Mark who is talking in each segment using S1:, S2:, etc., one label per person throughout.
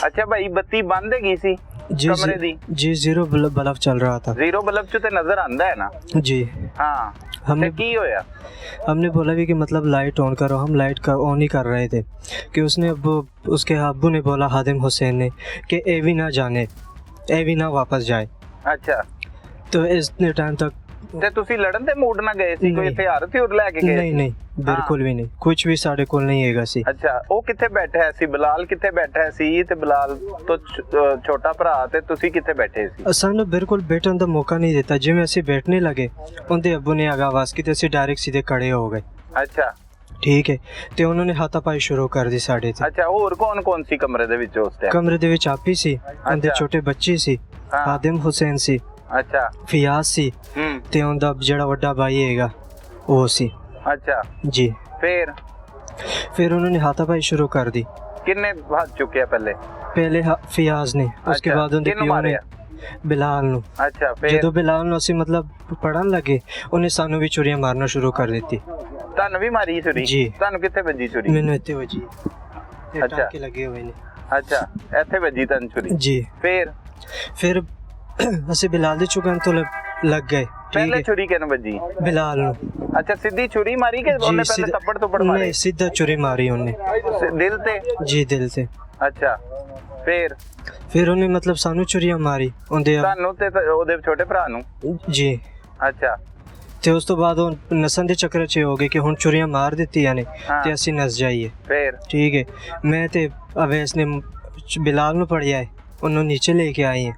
S1: अच्छा भाई बत्ती बंद हैगी सी
S2: जी
S1: कमरे दी?
S2: जी जीरो बल्ब चल रहा था।
S1: जीरो बल्ब च ते नजर आंदा है ना
S2: जी
S1: हाँ।
S2: हमने
S1: की होया?
S2: हमने बोला भी कि मतलब लाइट ऑन करो, हम लाइट का ऑन ही कर रहे थे कि उसने अब उसके अब्बू ने बोला हादिम हुसैन ने कि एवी ना जाने, एवी ना वापस जाए।
S1: अच्छा
S2: तो इतने टाइम तक
S1: ते तुसी लड़न दे मूड ना गए सी? कोई हथियार हथियार लेके गए?
S2: नहीं नहीं बिल्कुल भी नहीं, कुछ भी साढ़े कोल नहीं हैगा सी।
S1: अच्छा ਉਹ ਕਿੱਥੇ ਬੈਠਾ ਹੈ ਸੀ? ਬਿਲਾਲ ਕਿੱਥੇ ਬੈਠਾ ਸੀ? ਤੇ ਬਿਲਾਲ ਤੋਂ ਛੋਟਾ ਭਰਾ ਤੇ ਤੁਸੀਂ ਕਿੱਥੇ ਬੈਠੇ ਸੀ?
S2: ਸਾਨੂੰ ਬਿਲਕੁਲ ਬੈਠਣ ਦਾ ਮੌਕਾ ਨਹੀਂ ਦਿੱਤਾ। ਜਿਵੇਂ ਅਸੀਂ ਬੈਠਣੇ ਲੱਗੇ ਉਹਦੇ ਅੱਬੂ ਨੇ ਆਵਾਜ਼ ਕੀਤੀ, ਅਸੀਂ ਡਾਇਰੈਕਟ सीधे खड़े हो गए।
S1: अच्छा
S2: ਠੀਕ ਹੈ ਤੇ ਉਹਨਾਂ ਨੇ ਹਾਥਾਪਾਈ ਸ਼ੁਰੂ ਕਰ ਦਿੱਤੀ ਸਾਡੇ ਤੇ।
S1: अच्छा ਹੋਰ ਕੌਣ ਕੌਣ ਸੀ ਕਮਰੇ ਦੇ ਵਿੱਚ ਉਸ ਟਾਈਮ?
S2: ਕਮਰੇ ਦੇ ਵਿੱਚ ਆਪੀ ਸੀ, ਉਹਦੇ ਛੋਟੇ ਬੱਚੇ ਸੀ, ਹਾਦਿਮ ਹੁਸੈਨ ਸੀ,
S1: अच्छा
S2: ਫਿਆਜ਼ ਸੀ ਤੇ ਉਹਦਾ ਜਿਹੜਾ ਵੱਡਾ ਭਾਈ ਹੈਗਾ ਉਹ ਸੀ।
S1: अच्छा
S2: जी
S1: फिर
S2: उन्होंने हाथापाई शुरू कर दी।
S1: किन्ने हाथ चुके पहले?
S2: पहले फियाज ने, उसके बाद उनके पियो ने बिलाल नु।
S1: अच्छा फिर
S2: ਜਦੋਂ ਬਿਲਾਲ ਨੂੰ ਅਸੀਂ ਮਤਲਬ ਪੜਨ ਲੱਗੇ ਉਹਨੇ ਸਾਨੂੰ ਵੀ ਚੁਰੀਆਂ ਮਾਰਨਾ ਸ਼ੁਰੂ ਕਰ ਦਿੱਤੀ।
S1: ਤੁਹਾਨੂੰ ਵੀ ਮਾਰੀ ਛੁਰੀ?
S2: ਜੀ।
S1: ਤੁਹਾਨੂੰ ਕਿੱਥੇ ਵੱਜੀ ਛੁਰੀ?
S2: ਮੈਨੂੰ ਇੱਥੇ ਵੱਜੀ। ਤੇ ਟਾਂਕੇ ਲੱਗੇ ਹੋਏ ਨੇ।
S1: ਅੱਛਾ ਇੱਥੇ ਵੱਜੀ ਤੁਹਾਨੂੰ ਛੁਰੀ?
S2: ਜੀ। ਫਿਰ ਅਸੀਂ ਬਿਲਾਲ ਦੀ ਚੁਗਨ ਤੋਂ ਲੱਗ ਗਏ।
S1: पहले छुरी किन बजी?
S2: बिलाल नु।
S1: अच्छा सीधी छुरी मारी के ਉਹਨੇ ਪਹਿਲੇ ਥੱਪੜ ਥੱਪੜ ਮਾਰੇ?
S2: नहीं सीधा चुरी मारी ਉਹਨੇ
S1: ਦਿਲ ਤੇ?
S2: जी दिल से।
S1: अच्छा ਫਿਰ
S2: ਉਹਨੇ ਮਤਲਬ ਸਾਨੂੰ ਚੁਰੀਆਂ ਮਾਰੀ ਉਹਦੇ
S1: ਤੁਹਾਨੂੰ ਤੇ ਉਹਦੇ ਛੋਟੇ ਭਰਾ ਨੂੰ?
S2: ਜੀ।
S1: ਅੱਛਾ
S2: ਤੇ ਉਸ ਤੋਂ ਬਾਅਦ ਉਹ ਨਸਣ ਦੇ ਚੱਕਰ 'ਚ ਹੋ ਗਏ ਕਿ ਹੁਣ ਚੁਰੀਆਂ ਮਾਰ ਦਿੱਤੀਆਂ ਨੇ ਤੇ ਅਸੀਂ ਨਸ ਜਾਈਏ।
S1: ਫਿਰ
S2: ਠੀਕ ਹੈ ਮੈਂ ਤੇ ਅਵੈਸ ਨੇ ਬਿਲਾਲ ਨੂੰ ਫੜਿਆ ਹੈ, ਉਹਨੂੰ ਨੀਚੇ ਲੈ ਕੇ ਆਏ हैं।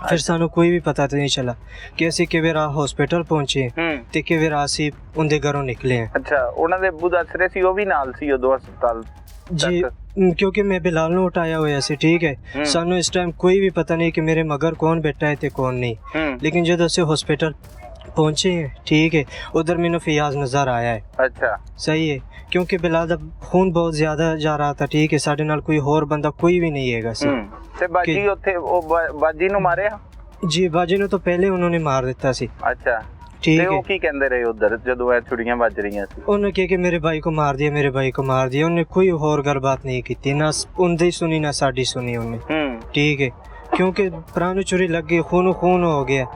S2: ਫਿਰ ਸਾਨੂੰ ਕੋਈ ਵੀ ਪਤਾ ਨਹੀਂ ਚੱਲਾ ਕਿ ਅਸੀਂ ਕਿਵੇਂ ਰਾਹ ਹਸਪੀਟਲ ਪਹੁੰਚੇ ਤੇ ਕਿਵੇਂ ਰਾਹ ਅਸੀਂ ਉਹਦੇ ਘਰੋਂ ਨਿਕਲੇ ਹਾਂ।
S1: ਅੱਛਾ ਉਹਨਾਂ ਦੇ ਅੱਬੂ ਦੱਸ ਰਹੇ ਸੀ ਉਹ ਵੀ ਨਾਲ ਸੀ ਉਦੋਂ ਹਸਪਤਾਲ?
S2: ਜੀ ਕਿਉਂਕਿ ਮੈਂ ਬਿਲਾਲ ਨੂੰ ਉਠਾਇਆ ਹੋਇਆ ਸੀ। ਠੀਕ ਹੈ ਸਾਨੂੰ ਇਸ ਟਾਈਮ ਕੋਈ ਵੀ ਪਤਾ ਨਹੀਂ ਕਿ ਮੇਰੇ ਮਗਰ ਕੌਣ ਬੈਠਾ ਹੈ ਤੇ ਕੌਣ ਨਹੀਂ। ਲੇਕਿਨ ਜਦੋਂ ਅਸੀਂ ਹਸਪੀਟਲ पहुंचे हैं ठीक है उधर मैंने फियाज नजर आया है।
S1: अच्छा
S2: सही है क्योंकि बिलाल दा खून बहुत ज्यादा जा रहा था। ठीक है साढ़े नाल कोई होर बंदा कोई भी नहीं हैगा सी।
S1: ते बाजी उत्थे ਉਹ ਬਾਜੀ ਨੂੰ ਮਾਰਿਆ?
S2: जी बाजी ਨੂੰ ਤਾਂ ਪਹਿਲੇ ਉਹਨਾਂ ਨੇ ਮਾਰ ਦਿੱਤਾ ਸੀ।
S1: अच्छा
S2: ठीक
S1: है
S2: है
S1: ਉਹ ਕੀ ਕਹਿੰਦੇ ਰਹੇ ਉਧਰ ਜਦੋਂ ਇਹ ਛੁਰੀਆਂ ਵੱਜ ਰਹੀਆਂ ਸੀ?
S2: ਉਹਨੇ ਕਿਹਾ ਕਿ ਮੇਰੇ ਭਾਈ को मार दिया, मेरे भाई को मार दिया। ਉਹਨੇ ਕੋਈ ਹੋਰ ਗੱਲਬਾਤ ਨਹੀਂ ਕੀਤੀ, ਨਾ ਉਹਦੀ ਸੁਣੀ ਨਾ ਸਾਡੀ ਸੁਣੀ ਉਹਨੇ। ठीक है क्योंकि ਭਰਾ ਨੂੰ ਚੋਰੀ ਲੱਗ ਗਈ, ਖੂਨ ਖੂਨ ਹੋ ਗਿਆ।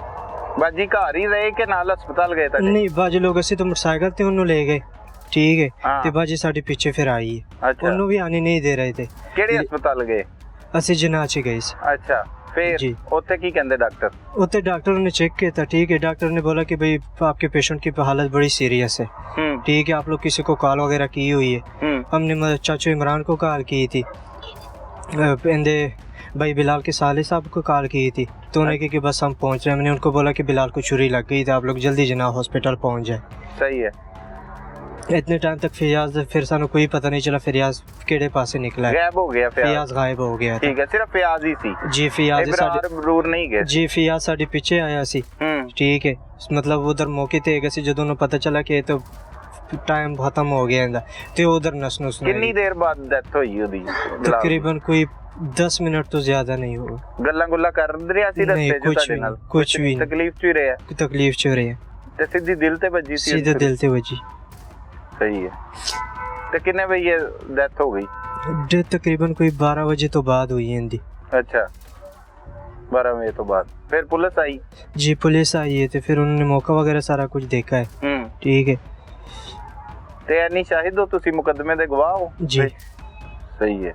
S1: ਬਾਜੀ ਘਰ ਹੀ ਰਹੇ ਕਿ ਨਾਲ ਹਸਪਤਾਲ ਗਏ?
S2: ਨਹੀਂ ਬਾਜੀ ਲੋਕ ਅਸੀਂ ਤਾਂ ਮੋਟਰਸਾਈਕਲ ਤੇ ਉਹਨੂੰ ਲੈ ਗਏ। ਠੀਕ ਹੈ ਤੇ ਬਾਜੀ ਸਾਡੇ ਪਿੱਛੇ ਫਿਰ ਆਈ ਹੈ। ਉਹਨੂੰ ਵੀ ਆने नहीं दे रहे थे।
S1: ਕਿਹੜੇ ਹਸਪਤਾਲ ਗਏ?
S2: ਅਸੀਂ ਜਨਾਹ 'ਚ ਗਏ ਸੀ।
S1: अच्छा फिर ਉੱਥੇ ਕੀ ਕਹਿੰਦੇ ਡਾਕਟਰ?
S2: ਉੱਥੇ डॉक्टर ने चेक किया था। ठीक है डॉक्टर ने बोला कि भाई आपके पेशेंट की हालत बड़ी सीरियस है। ठीक है आप लोग किसी को कॉल वगैरह की हुई है? हमने चाचू इमरान को कॉल की थी, भाई बिलाल के साले साहब को कॉल की थी तो उन्हें कहा कि बस हम पहुंच रहे हैं। मैंने उनको बोला कि बिलाल को छुरी लग गई थी, आप लोग जल्दी जनाब हॉस्पिटल पहुंच जाए।
S1: सही है।
S2: इतने टाइम तक फियाज फिर सानू कोई पता नहीं चला फियाज केड़े पासे निकला है।
S1: गायब हो गया
S2: फियाज गायब हो गया।
S1: ठीक है सिर्फ फियाज ही सी?
S2: जी फियाज ही साडे
S1: जरूर नहीं गए।
S2: जी फियाज साडे पीछे आया सी। ठीक है मतलब उधर मौके ते गए सी जदों उन्हें पता चला कि तो टाइम खत्म हो गया इंदा ते उधर नस नुस
S1: कितनी देर बाद डेथ हुई ओदी?
S2: तकरीबन कोई 10 मिनट तो ज्यादा नहीं होगा।
S1: गल्ला गुल्ला कर रहा सी रस्ते च ਤੁਹਾਡੇ ਨਾਲ?
S2: कुछ भी
S1: तकलीफ च ही रहे?
S2: तकलीफ च रहे
S1: ते सीधी दिल ते बजी सी?
S2: सीधे दिल ते बजी।
S1: सही है। ते कितने बजे डेथ हो गई?
S2: डेथ तकरीबन कोई 12 बजे तो बाद हुई है इनकी।
S1: अच्छा 12 बजे तो बाद फिर पुलिस आई?
S2: जी पुलिस आई है तो फिर उन्होंने मौका वगैरह सारा कुछ देखा है। ठीक है
S1: ते यानी शाहिद हो तुसी मुकदमे दे गवाह हो?
S2: जी
S1: सही है।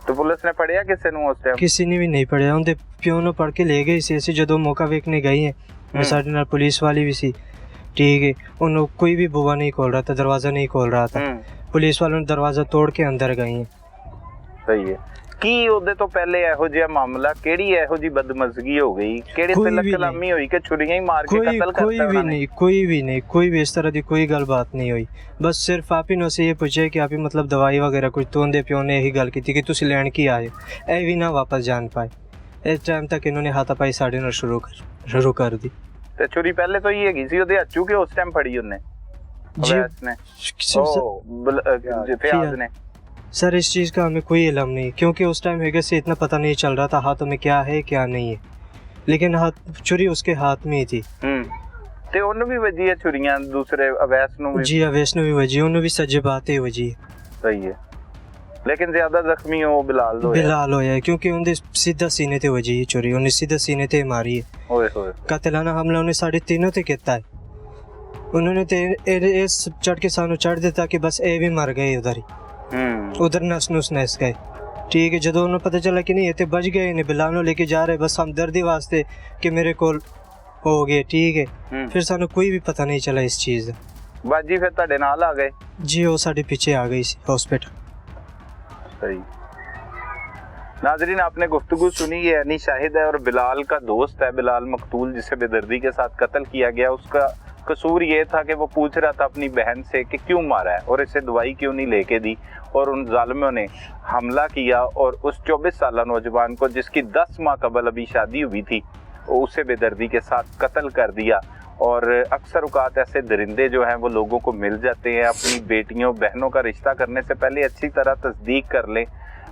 S1: तो पुलिस ने पढ़िया किसी ਨੂੰ ਉਸ ਟਾਈਮ?
S2: ਕਿਸੇ ਨੇ ਵੀ ਨਹੀਂ ਪੜਿਆ। ਉਹਦੇ ਪਿਓ ਨੂੰ ਪੜ ਕੇ ਲੈ ਗਏ ਸੀ ਅਸੀਂ ਜਦੋਂ ਮੌਕਾ ਵੇਖਣੇ ਗਏ हैं। ਸਾਡੇ ਨਾਲ ਪੁਲਿਸ ਵਾਲੀ ਵੀ ਸੀ। ठीक है उन्होंने कोई भी बुआ नहीं खोल रहा था, दरवाजा नहीं खोल रहा था। पुलिस वालों ने दरवाजा तोड़ के अंदर गए हैं।
S1: सही है। ਕੀ ਉਹਦੇ ਤੋਂ ਪਹਿਲੇ ਇਹੋ ਜਿਹਾ ਮਾਮਲਾ ਕਿਹੜੀ ਇਹੋ ਜੀ ਬਦਮਜ਼ਗੀ ਹੋ ਗਈ ਕਿਹੜੀ ਤਿਲਕ ਕਲਾਮੀ ਹੋਈ ਕਿ ਛੁਰੀਆਂ ਹੀ ਮਾਰ ਕੇ ਕਤਲ ਕਰਤਾ?
S2: कोई भी इस तरह की कोई गलबात नहीं हुई। बस सिर्फ आप ही ने ये पूछे कि आप ही मतलब दवाई वगैरह कुछ तो उनके प्यो ने यही गल की थी कि तुसी लैन की आए ए भी ना वापस जान पाए। इस टाइम तक इन्होंने हाथापाई साढ़े नाल शुरू कर दी।
S1: ਤੇ ਛੁਰੀ ਪਹਿਲੇ ਤੋਂ ਹੀ ਹੈਗੀ ਸੀ ਉਹਦੇ ਹੱਥੋਂ ਕਿ ਉਸ ਟਾਈਮ ਫੜੀ ਉਹਨੇ?
S2: जी
S1: फियाज ने?
S2: सर इस चीज़ का हमें कोई इल्म नहीं क्योंकि उस टाइम हैगे से इतना पता नहीं चल रहा था हाथों में क्या है क्या नहीं है, लेकिन हाथ छुरी उसके हाथ में ही थी।
S1: ਤੇ ਉਹਨੂੰ ਵੀ ਵੱਜੀ ਹੈ ਛੁਰੀਆਂ ਦੂਸਰੇ ਅਵੈਸ ਨੂੰ ਵੀ?
S2: जी अवैस ने भी वजी, उन्होंने भी सज्जे बातें वजी।
S1: सही है। लेकिन ज्यादा जख्मी हो बिलाल
S2: होया है, क्योंकि उन्हें सीधा सीने ते वजी चोरी, उन्हें सीधा सीने ते मारी है।
S1: ओए होए,
S2: कातिलाना हमला उन्हें साढ़े तीनों ते किया है। उन्होंने ते इस चढ़ के सानू चढ़ दिता कि बस ए भी मर गए उधर ही, उधर नस नुस नस गए। ठीक है, जो उन्हें पता चला कि नहीं ये बच गए, इन्हें बिलाल लेके जा रहे बस हमदर्दी वास्ते कि मेरे को हो गए। ठीक है, फिर सानू कोई भी पता नहीं चला इस चीज़ का।
S1: बाजी फिर तुहाडे नाल आ गए
S2: जी, वो साढ़े पीछे आ गई हॉस्पिटल।
S1: सही। नाजरीन, आपने गुफ्तगू सुनी, ये यानी शाहिद है और बिलाल का दोस्त है, बिलाल मकतूल जिसे बेदर्दी के साथ कत्ल किया गया। उसका कसूर ये था कि वो पूछ रहा था अपनी बहन से कि क्यों मारा है और इसे दवाई क्यों नहीं लेके दी, और उन जालिमों ने हमला किया और उस 24 साल नौजवान को, जिसकी 10 माह कबल अभी शादी हुई थी, उसे बेदर्दी के साथ कत्ल कर दिया। और अक्सर औकात ऐसे दरिंदे जो हैं वो लोगों को मिल जाते हैं। अपनी बेटियों बहनों का रिश्ता करने से पहले अच्छी तरह तस्दीक कर लें,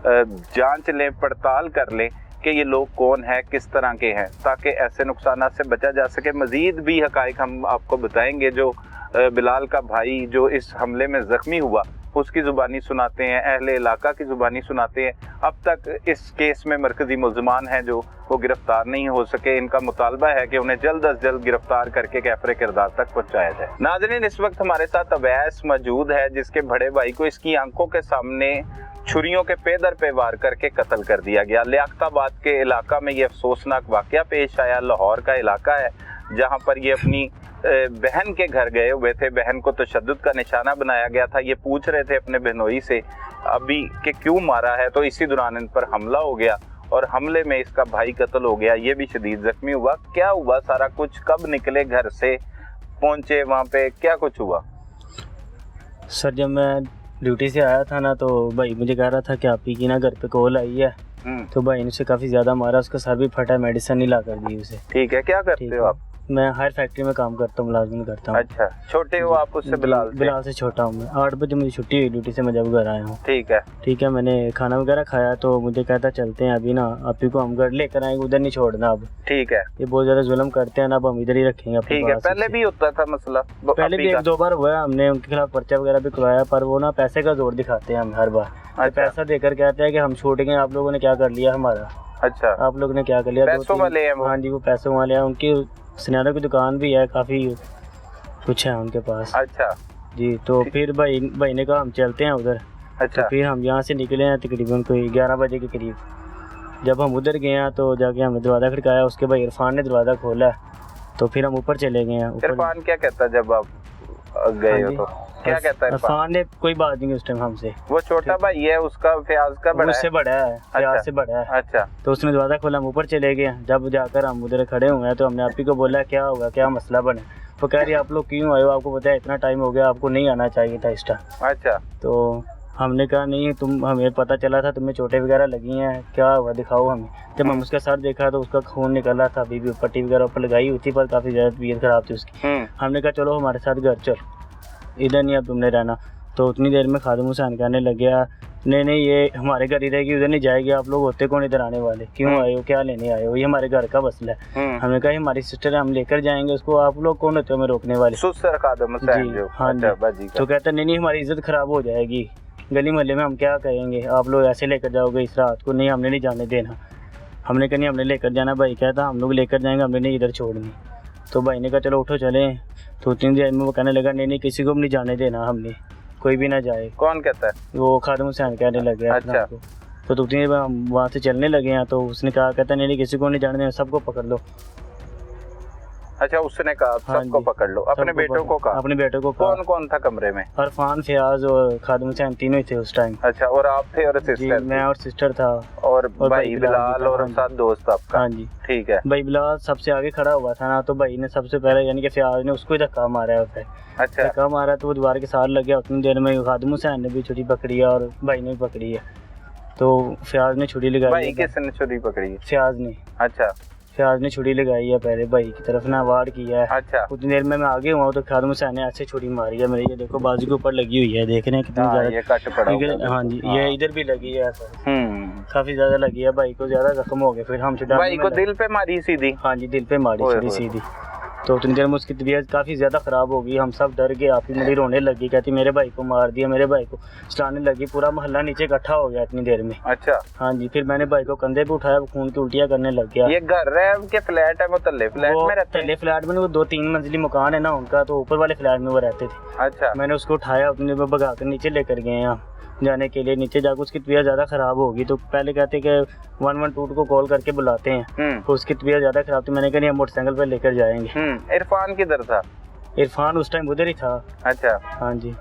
S1: जांच लें, पड़ताल कर लें कि ये लोग कौन है, किस तरह के हैं, ताकि ऐसे नुकसान से बचा जा सके। मज़ीद भी हकाइक हम आपको बताएंगे। जो बिलाल का भाई जो इस हमले में ज़ख्मी हुआ, उसकी ज़ुबानी सुनाते हैं, अहले इलाका की ज़ुबानी सुनाते हैं। अब तक इस केस में मरकज़ी मुल्ज़मान हैं जो वो गिरफ्तार नहीं हो सके। इनका मुतालबा है कि उन्हें जल्द अज जल्द गिरफ्तार करके कैफरे किरदार तक पहुँचाया जाए। नाज़रीन, इस वक्त हमारे साथ अवैस मौजूद है, जिसके बड़े भाई को इसकी आंखों के सामने छुरियों के पे दर पे वार करके कत्ल कर दिया गया। लियाकताबाद के इलाका में ये अफसोसनाक वाक़या पेश आया। लाहौर का इलाका है जहाँ पर ये अपनी बहन के घर गए हुए थे। बहन को तशद्दुद का निशाना बनाया गया था। ये पूछ रहे थे अपने बहनोई से अभी कि क्यों मारा है, तो इसी दौरान इन पर हमला हो गया और हमले में इसका भाई कत्ल हो गया। ये भी शदीद जख्मी हुआ। क्या हुआ सारा कुछ, कब निकले घर से, पहुंचे वहाँ पे, क्या कुछ हुआ?
S3: सर, जब मैं ड्यूटी से आया था ना, तो भाई मुझे कह रहा था कि आप ही की ना घर पे कॉल आई है। तो भाई ने उसे काफ़ी ज़्यादा मारा, उसका सर भी फटा, मेडिसिन नहीं ला कर दी उसे।
S1: ठीक है, क्या करते हो आप?
S3: मैं हायर फैक्ट्री में काम करता हूँ, मुलाजमत करता हूँ।
S1: अच्छा, छोटे हो आप उससे?
S3: बिलाल से छोटा हूँ मैं। 8 बजे मुझे छुट्टी हुई ड्यूटी से, मैं जब घर आया हूँ।
S1: ठीक है,
S3: मैंने खाना वगैरह खाया तो मुझे कहता चलते हैं अभी ना, आप ही को हम घर लेकर आएंगे, उधर नहीं छोड़ना अब।
S1: ठीक है,
S3: ये बहुत ज़्यादा जुल्म करते हैं ना, अब हम इधर ही रखेंगे।
S1: ठीक है, पहले भी होता था मसला?
S3: पहले भी 1-2 बार हुआ, हमने उनके खिलाफ पर्चा वगैरह भी करवाया, पर वो ना पैसे का जोर दिखाते हैं हम हर बार। अच्छा। पैसा देकर कहते हैं कि हम छूटेंगे, आप लोगों ने क्या कर लिया हमारा। अच्छा, आप लोग ने क्या कर लिया?
S1: पैसों वाले हैं वो?
S3: हाँ जी, वो पैसों वाले हैं। उनकी सिनारों की दुकान भी है, काफ़ी कुछ है उनके पास।
S1: अच्छा
S3: जी, तो फिर भाई ने कहा हम चलते हैं उधर।
S1: अच्छा,
S3: तो फिर हम यहाँ से निकले हैं तकरीबन कोई 11 बजे के करीब। जब हम उधर गए हैं तो जाके हमने दरवाज़ा खड़काया, उसके भाई इरफान ने दरवाज़ा खोला, तो फिर हम ऊपर चले गए हैं।
S1: इरफान क्या कहता जब आप गए हो? तो क्या कहता है
S3: इरफान ने? कोई बात नहीं उस टाइम हमसे।
S1: वो छोटा भाई है उसका, फयाज का बड़ा है?
S3: उससे बड़ा है, फयाज से बड़ा है।
S1: अच्छा,
S3: तो उसने दरवाज़ा खोला, हम ऊपर चले गए। जब जाकर हम उधर खड़े हुए हैं तो हमने आप ही को बोला क्या होगा, क्या मसला बने। वो कह रही आप लोग क्यों आए हो, आपको पता है इतना टाइम हो गया, आपको नहीं आना चाहिए था इस टाइम।
S1: अच्छा,
S3: तो हमने कहा नहीं, हमें पता चला था तुम्हें चोटें वगैरह लगी हैं, क्या हुआ दिखाओ हमें। जब हम उसका सर देखा तो उसका खून निकल रहा था, अभी भी पट्टी वगैरह ऊपर लगाई हुई थी, पर काफ़ी ज़्यादा तबीयत ख़राब थी उसकी। हमने कहा चलो हमारे साथ घर चल, इधर नहीं अब तुमने रहना। तो उतनी देर में खादिम हुसैन कहने लग गया नहीं ये हमारे घर ही रहेगी, उधर नहीं जाएगी, आप लोग होते कौन इधर आने वाले, क्यों आए हो, क्या लेने आए हो, ये हमारे घर का मसला है। हमने कहा हमारी सिस्टर है, हम लेकर जाएंगे उसको, आप लोग कौन होते हो हमें रोकने वाले?
S1: जी
S3: हाँ जी। तो कहता नहीं हमारी इज्जत ख़राब हो जाएगी, गली मोहल्ले में हम क्या कहेंगे, आप लोग ऐसे लेकर जाओगे इस रात को, नहीं हमने नहीं जाने देना। हमने कहा नहीं हमने लेकर जाना। भाई कहता हम लोग लेकर जाएंगे, हमने नहीं इधर छोड़नी। तो भाई ने कहा चलो उठो चलें। तो 3 देर में वो कहने लगा नहीं किसी को भी नहीं जाने देना, हमने कोई भी ना जाए।
S1: कौन कहता है? वो
S3: खादिम हुसैन कहने लगे।
S1: अच्छा।
S3: तो 2-3 देर में हम वहाँ से चलने लगे हैं, तो उसने कहा कहता नहीं किसी को नहीं जाने देना, सबको पकड़ लो।
S1: अच्छा, उसने कहा सबको पकड़ लो? अपने बेटों को कहा?
S3: अपने बेटों को।
S1: कौन कौन था कमरे में?
S3: इरफान, फयाज और खादिम हुसैन तीनों ही थे उस टाइम।
S1: अच्छा, और आप थे और सिस्टर?
S3: मैं और सिस्टर था,
S1: और भाई बिलाल और साथ दोस्त आपका?
S3: हाँ जी।
S1: ठीक है।
S3: भाई बिलाल सबसे आगे खड़ा हुआ था ना, तो भाई ने सबसे पहले यानी कि फयाज ने उसको ही धक्का मारा है।
S1: अच्छा,
S3: धक्का मारा तो वो दीवार के साथ लग गया। उतनी देर में खादिम हुसैन ने भी छुरी पकड़ी है और भाई ने भी पकड़ी है। तो फयाज ने छुरी लगाई।
S1: भाई किसने छुरी पकड़ी?
S3: फयाज ने।
S1: अच्छा,
S3: फयाज ने छुरी लगाई है, पहले भाई की तरफ ना वार किया है।
S1: अच्छा।
S3: उतनी देर में मैं आगे हुआ तो खादिम हुसैन ने ऐसे छुरी मारी है मेरे, ये देखो बाजू के ऊपर लगी हुई है, देख रहे हैं कितनी ज्यादा
S1: ये कट पड़ा।
S3: हाँ जी, ये इधर भी लगी है, काफी ज्यादा लगी है। भाई को ज्यादा जख्म हो गए। फिर हम
S1: भाई को दिल पे मारी सीधी?
S3: हाँ जी, दिल पे मारी छुरी सीधी। तो उतनी देर में उसकी तबीयत काफ़ी ज़्यादा ख़राब हो गई। हम सब डर गए, आप ही मेरी रोने लगी, कहती मेरे भाई को मार दिया, मेरे भाई को चलाने लगी। पूरा मोहल्ला नीचे इकट्ठा हो गया इतनी देर में।
S1: अच्छा।
S3: हाँ जी, फिर मैंने भाई को कंधे पे उठाया, वो खून की उल्टियाँ करने लग गया।
S1: ये घर है के फ्लैट है, मुतल्ले फ्लैट में रहते हैं?
S3: तल्ले फ्लैट में, वो 2-3 मंजिली मकान है ना उनका, तो ऊपर वाले फ्लैट में वो रहते थे।
S1: अच्छा।
S3: मैंने उसको उठाया, अपने भगा कर नीचे लेकर गए हैं जाने के लिए। नीचे जाकर उसकी तबीयत ज़्यादा ख़राब होगी, तो पहले कहते कि 112 को कॉल करके बुलाते हैं। तो उसकी तबीयत ज़्यादा ख़राब थी, मैंने कहा नहीं हम मोटरसाइकिल पर लेकर जाएंगे।
S1: इरफान किधर था?
S3: इरफान उस टाइम उधर ही था।
S1: अच्छा।
S3: हाँ जी।